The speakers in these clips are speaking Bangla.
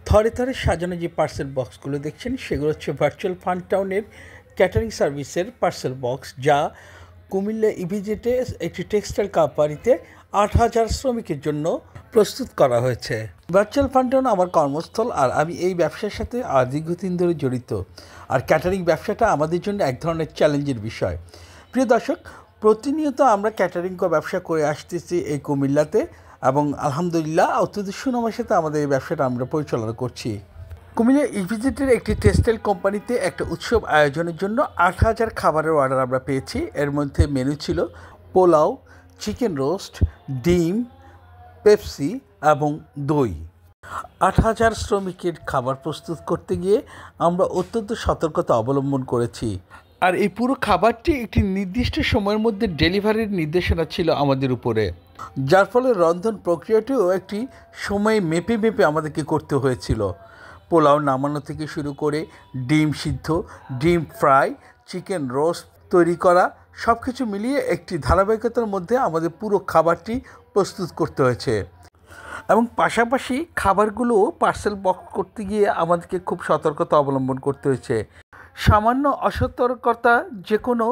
থরে থরে সাজানো যে পার্সেল বক্সগুলো দেখছেন সেগুলো হচ্ছে ভার্চুয়াল ফান টাউনের ক্যাটারিং সার্ভিসের পার্সেল বক্স, যা কুমিল্লা ইপিজেডে একটি টেক্সটাইল কোম্পানিতে ৮,০০০ শ্রমিকের জন্য প্রস্তুত করা হয়েছে। ভার্চুয়াল ফান টাউন আমার কর্মস্থল, আর আমি এই ব্যবসার সাথে দীর্ঘদিন ধরে জড়িত। আর ক্যাটারিং ব্যবসাটা আমাদের জন্য এক ধরনের চ্যালেঞ্জের বিষয়। প্রিয় দর্শক, প্রতিনিয়ত আমরা ক্যাটারিং ব্যবসা করে আসতেছি এই কুমিল্লাতে, এবং আলহামদুলিল্লাহ অত্যন্ত সুনামের সাথে আমাদের এই ব্যবসাটা আমরা পরিচালনা করছি। কুমিল্লা ইপিজেডের একটি টেক্সটাইল কোম্পানিতে একটা উৎসব আয়োজনের জন্য ৮,০০০ খাবারের অর্ডার আমরা পেয়েছি। এর মধ্যে মেনু ছিল পোলাও, চিকেন রোস্ট, ডিম, পেপসি এবং দই। ৮,০০০ শ্রমিকের খাবার প্রস্তুত করতে গিয়ে আমরা অত্যন্ত সতর্কতা অবলম্বন করেছি। আর এই পুরো খাবারটি একটি নির্দিষ্ট সময়ের মধ্যে ডেলিভারির নির্দেশনা ছিল আমাদের উপরে, যার ফলে রন্ধন প্রক্রিয়াটিও একটি সময় মেপে মেপে আমাদেরকে করতে হয়েছিল। পোলাও নামানো থেকে শুরু করে ডিম সিদ্ধ, ডিম ফ্রাই, চিকেন রোস্ট তৈরি করা, সব কিছু মিলিয়ে একটি ধারাবাহিকতার মধ্যে আমাদের পুরো খাবারটি প্রস্তুত করতে হয়েছে। এবং পাশাপাশি খাবারগুলো পার্সেল বক্স করতে গিয়ে আমাদেরকে খুব সতর্কতা অবলম্বন করতে হয়েছে। সামান্য অসতর্কতা যে কোনো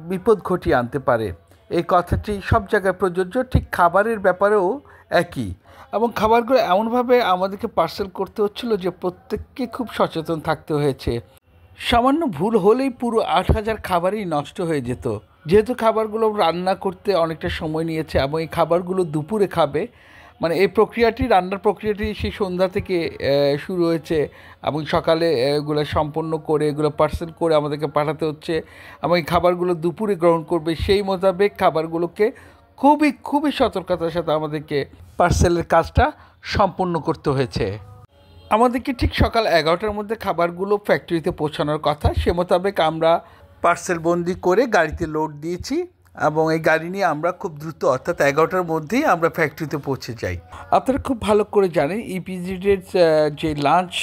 বিপদ ঘটিয়ে আনতে পারে, এই কথাটি সব জায়গায় প্রযোজ্য, ঠিক খাবারের ব্যাপারেও একই। এবং খাবারগুলো এমনভাবে আমাদেরকে পার্সেল করতে হচ্ছিল যে প্রত্যেককে খুব সচেতন থাকতে হয়েছে। সামান্য ভুল হলেই পুরো ৮,০০০ খাবারই নষ্ট হয়ে যেত। যেহেতু খাবারগুলো রান্না করতে অনেকটা সময় নিয়েছে এবং এই খাবারগুলো দুপুরে খাবে, মানে এই প্রক্রিয়াটি, রান্নার প্রক্রিয়াটি সেই সন্ধ্যা থেকে শুরু হয়েছে এবং সকালে এগুলো সম্পন্ন করে এগুলো পার্সেল করে আমাদেরকে পাঠাতে হচ্ছে, এবং এই খাবারগুলো দুপুরে গ্রহণ করবে। সেই মোতাবেক খাবারগুলোকে খুবই সতর্কতার সাথে আমাদেরকে পার্সেলের কাজটা সম্পন্ন করতে হয়েছে। আমাদেরকে ঠিক সকাল ১১টার মধ্যে খাবারগুলো ফ্যাক্টরিতে পৌঁছানোর কথা, সে মোতাবেক আমরা পার্সেল বন্দি করে গাড়িতে লোড দিয়েছি এবং এই গাড়ি নিয়ে আমরা খুব দ্রুত, অর্থাৎ ১১টার মধ্যেই আমরা ফ্যাক্টরিতে পৌঁছে যাই। আপনারা খুব ভালো করে জানেন ইপিজেডের যে লাঞ্চ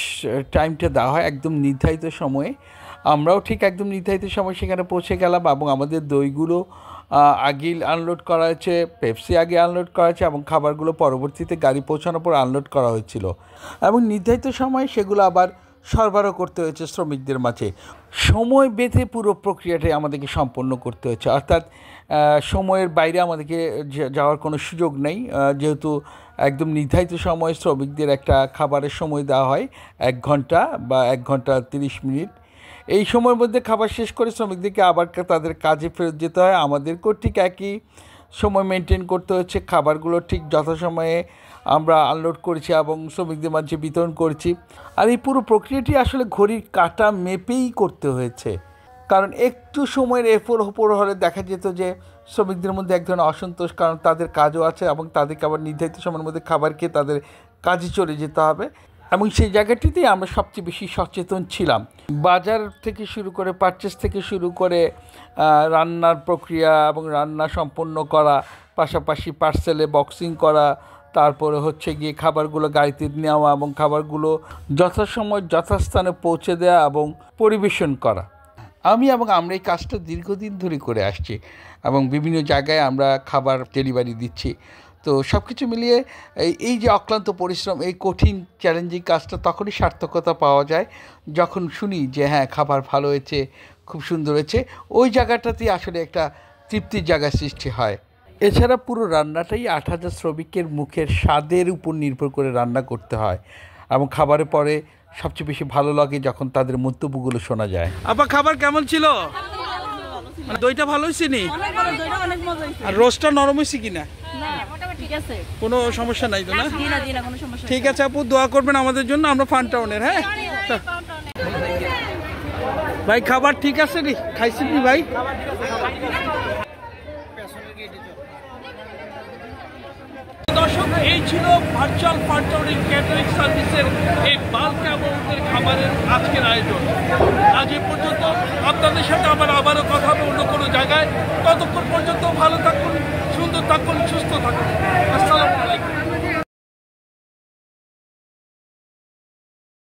টাইমটা দেওয়া হয় একদম নির্ধারিত সময়ে, আমরাও ঠিক একদম নির্ধারিত সময় সেখানে পৌঁছে গেলাম এবং আমাদের দইগুলো আগে আনলোড করা হয়েছে, পেপসি আগে আনলোড করা হয়েছে এবং খাবারগুলো পরবর্তীতে গাড়ি পৌঁছানোর পর আনলোড করা হয়েছিল এবং নির্ধারিত সময় সেগুলো আবার সরবরাহ করতে হয়েছে শ্রমিকদের মাঝে। সময় বেঁধে পুরো প্রক্রিয়াটাই আমাদেরকে সম্পন্ন করতে হয়েছে, অর্থাৎ সময়ের বাইরে আমাদেরকে যাওয়ার কোনো সুযোগ নেই। যেহেতু একদম নির্ধারিত সময় শ্রমিকদের একটা খাবারের সময় দেওয়া হয় ১ ঘন্টা বা ১ ঘন্টা ৩০ মিনিট। এই সময়ের মধ্যে খাবার শেষ করে শ্রমিকদেরকে আবার তাদের কাজে ফেরত যেতে হয়। আমাদেরকেও ঠিক একই সময় মেনটেন করতে হচ্ছে। খাবারগুলো ঠিক যথাসময়ে আমরা আনলোড করেছি এবং শ্রমিকদের মাঝে বিতরণ করেছি। আর এই পুরো প্রক্রিয়াটি আসলে ঘড়ির কাঁটা মেপেই করতে হয়েছে, কারণ একটু সময়ের এরপর ওপর হলে দেখা যেত যে শ্রমিকদের মধ্যে এক ধরনের অসন্তোষ, কারণ তাদের কাজও আছে এবং তাদেরকে আবার নির্ধারিত সময়ের মধ্যে খাবার খেয়ে তাদের কাজে চলে যেতে হবে। এবং সেই জায়গাটিতেই আমরা সবচেয়ে বেশি সচেতন ছিলাম। বাজার থেকে শুরু করে, পারচেস থেকে শুরু করে রান্নার প্রক্রিয়া এবং রান্না সম্পন্ন করা, পাশাপাশি পার্সেলে বক্সিং করা, তারপরে হচ্ছে গিয়ে খাবারগুলো গাড়িতে নেওয়া এবং খাবারগুলো যথাসময় যথাস্থানে পৌঁছে দেওয়া এবং পরিবেশন করা। আমরা এই কাজটা দীর্ঘদিন ধরে করে আসছি এবং বিভিন্ন জায়গায় আমরা খাবার ডেলিভারি দিচ্ছি। তো সব কিছু মিলিয়ে এই যে অক্লান্ত পরিশ্রম, এই কঠিন চ্যালেঞ্জিং কাজটা তখনই সার্থকতা পাওয়া যায় যখন শুনি যে হ্যাঁ, খাবার ভালো হয়েছে, খুব সুন্দর হয়েছে। ওই জায়গাটাতেই আসলে একটা তৃপ্তির জায়গা সৃষ্টি হয়। এছাড়া পুরো রান্নাটাই ৮,০০০ শ্রমিকের মুখের স্বাদের উপর নির্ভর করে রান্না করতে হয় এবং খাবারের পরে সবচেয়ে বেশি ভালো লাগে যখন তাদের মন্তব্যগুলো শোনা যায়। আপা, খাবার কেমন ছিল? দইটা ভালো হয়েছে নি? আর রোস্টটা নরম হয়েছে কিনা? কোনো সমস্যা নাই তো না? ঠিক আছে আপু, দোয়া করবেন আমাদের জন্য, আমরা ফান টাউনের। হ্যাঁ ভাই, খাবার ঠিক আছে নি? খাইছেন নি ভাই? দর্শক, এই ছিল ভার্চুয়াল ফান টাউনের ক্যাটারিং সার্ভিসের এই বাল্ক অ্যামাউন্টের খাবারের আজকের আয়োজন। আজ এই পর্যন্ত। আপনাদের সাথে আবারও কথা হবে অন্য কোনো জায়গায়। ততক্ষণ পর্যন্ত ভালো থাকুন, সুন্দর থাকুন, সুস্থ থাকুন।